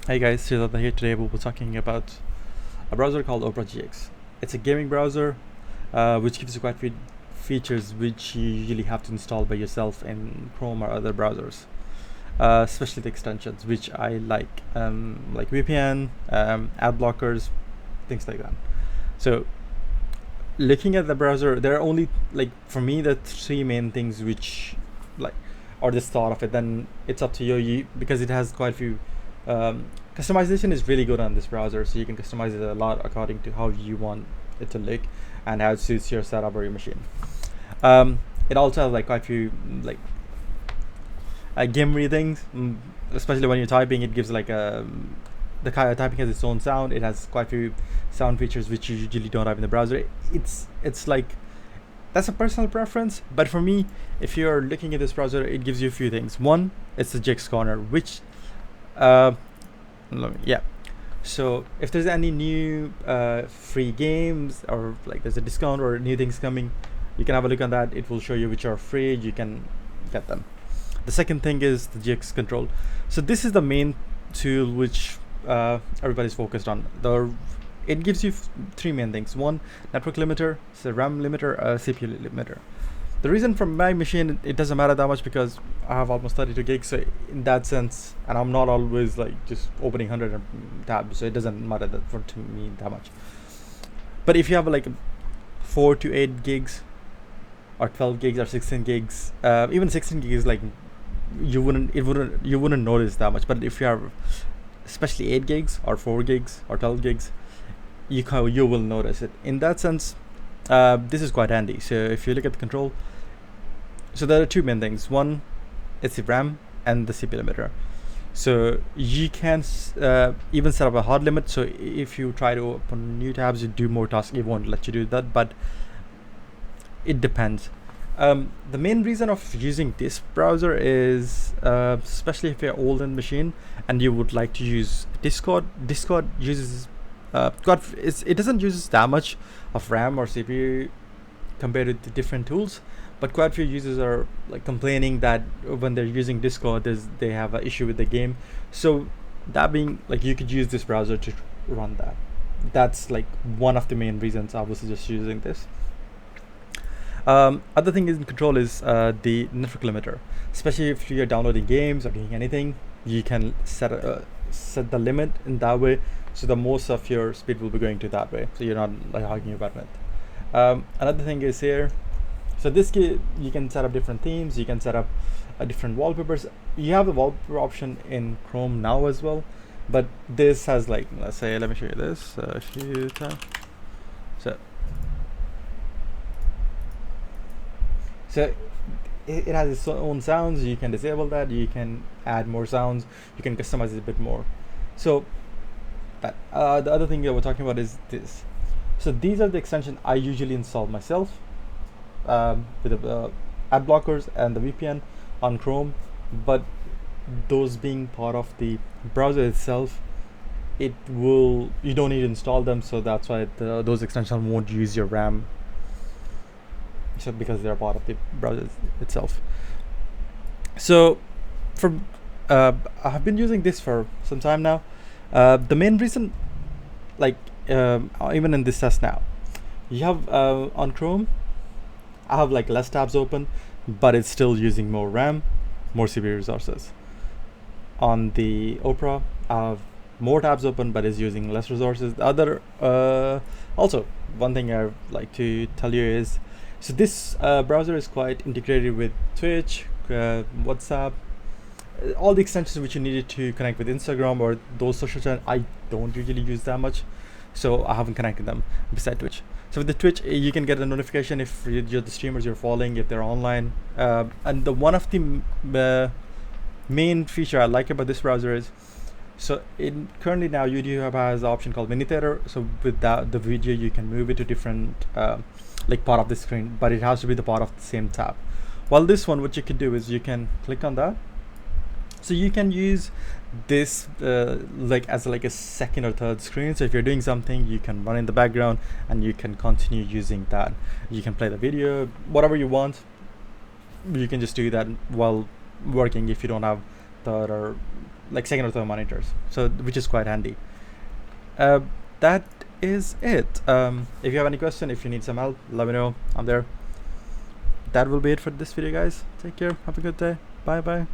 Hey guys, Siddhartha here. Today we'll be talking about a browser called Opera GX. It's a gaming browser which gives you quite a few features which you usually have to install by yourself in Chrome or other browsers, especially the extensions which I like VPN, ad blockers, things like that. So, looking at the browser, there are only for me the three main things which like or the thought of it. Then it's up to you because it has quite a few customization is really good on this browser, so you can customize it a lot according to how you want it to look and how it suits your setup or your machine. It also has quite a few gamery things, especially when you're typing. It gives the kind of typing has its own sound. It has quite a few sound features which you usually don't have in the browser. It's like that's a personal preference, but for me, if you're looking at this browser, it gives you a few things. One, it's the GX corner, which uh, yeah. So if there's any new free games or there's a discount or new things coming, you can have a look on that. It will show you which are free. You can get them. The second thing is the GX control. So this is the main tool which everybody's focused on. It gives you three main things. One, network limiter, so RAM limiter, CPU limiter. The reason for my machine, it doesn't matter that much because I have almost 32 gigs. So in that sense, and I'm not always just opening 100 tabs, so it doesn't matter to me that much. But if you have 4 to 8 gigs or 12 gigs or 16 gigs, even 16 gigs, you wouldn't notice that much. But if you have especially 8 gigs or 4 gigs or 12 gigs, you will notice it. In that sense, this is quite handy. So if you look at the control, so there are two main things. One, it's the RAM and the CPU limiter. So you can even set up a hard limit. So if you try to open new tabs, you do more tasks, it won't let you do that. But it depends. The main reason of using this browser is especially if you're old in machine and you would like to use Discord. Discord uses it doesn't use that much of RAM or CPU compared to the different tools, but quite a few users are complaining that when they're using Discord, they have an issue with the game. So that being you could use this browser to run that. That's one of the main reasons I was just using this. Other thing in control is the network limiter. Especially if you're downloading games or doing anything, you can set the limit in that way, so the most of your speed will be going to that way. So you're not arguing about it. Another thing is here. So you can set up different themes. You can set up different wallpapers. You have the wallpaper option in Chrome now as well, but this has let's say, let me show you this. If you tap, so it has its own sounds. You can disable that. You can add more sounds. You can customize it a bit more. So the other thing that we're talking about is this. So these are the extensions I usually install myself with the ad blockers and the VPN on Chrome. But those being part of the browser itself, you don't need to install them. So that's why those extensions won't use your RAM. So because they're part of the browser itself. So I have been using this for some time now. The main reason, even in this test now, you have on Chrome, I have less tabs open, but it's still using more RAM, more CPU resources. On the Opera, I have more tabs open, but it's using less resources. The other, also, one thing I'd like to tell you is, so this browser is quite integrated with Twitch, WhatsApp, all the extensions which you needed to connect with Instagram or those social channels. I don't usually use that much, so I haven't connected them beside Twitch. So with the Twitch, you can get a notification if you're the streamers you're following, if they're online. And one of the main feature I like about this browser is, so currently now YouTube has the option called Minitheater. So with that, the video you can move it to different part of the screen, but it has to be the part of the same tab. While this one, what you can do is you can click on that. So you can use this as a second or third screen. So if you're doing something, you can run in the background and you can continue using that. You can play the video, whatever you want. You can just do that while working if you don't have the other like second or third monitors, so which is quite handy. uh, that is it. If you have any question, if you need some help, let me know. I'm there. That will be it for this video, guys. Take care, have a good day, bye bye.